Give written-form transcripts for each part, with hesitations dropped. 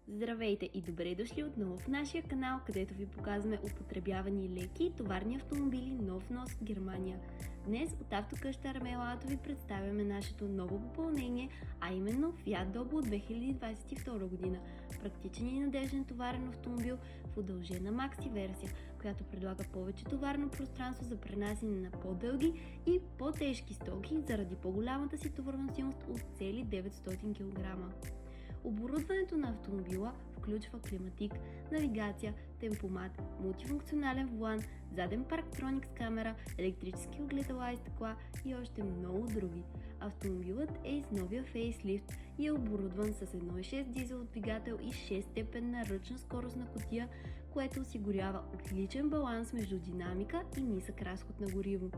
Здравейте и добре дошли отново в нашия канал, където ви показваме употребявани леки и товарни автомобили нов внос от Германия. Днес от автокъща Армела Auto ви представяме нашето ново попълнение, а именно Fiat Dobo от 2022 година. Практичен и надежден товарен автомобил в удължена макси версия, която предлага повече товарно пространство за пренасене на по-дълги и по-тежки стоки заради по-голямата си товарносилност от цели 900 кг. Оборудването на автомобила включва климатик, навигация, темпомат, мултифункционален волан, заден парктроник с камера, електрически огледала и стъкла и още много други. Автомобилът е с новия фейслифт и е оборудван с 1.6 дизелов двигател и 6-степенна ръчна скоростна кутия, което осигурява отличен баланс между динамика и нисък разход на гориво.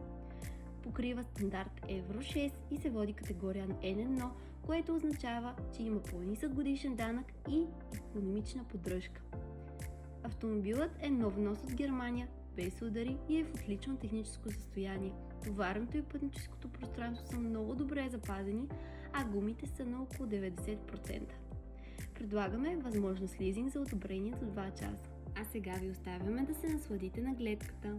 Покрива стандарт Евро 6 и се води категория N1, което означава, че има по-нисък годишен данък и икономична поддръжка. Автомобилът е нов внос от Германия, без удари и е в отлично техническо състояние. Товарното и пътническото пространство са много добре запазени, а гумите са на около 90%. Предлагаме възможност лизинг за одобрение за 2 часа. А сега ви оставяме да се насладите на гледката.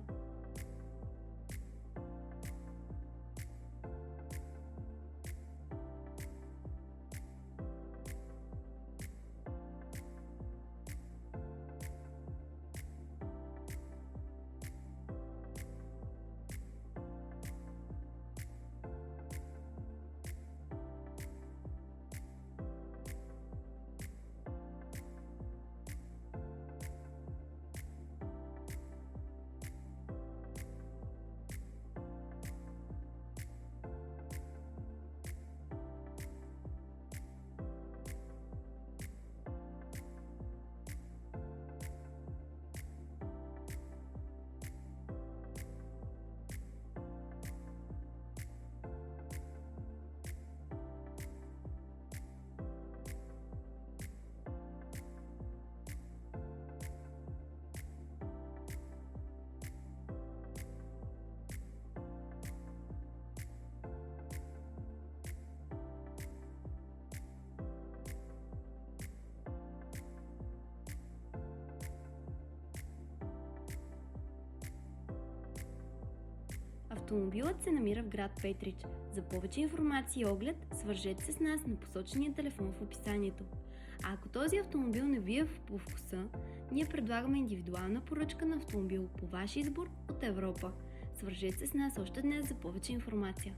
Автомобилът се намира в град Петрич. За повече информация и оглед, свържете се с нас на посочения телефон в описанието. А ако този автомобил не ви е по вкуса, ние предлагаме индивидуална поръчка на автомобил по ваш избор от Европа. Свържете се с нас още днес за повече информация.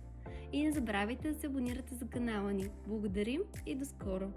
И не забравяйте да се абонирате за канала ни. Благодарим и до скоро!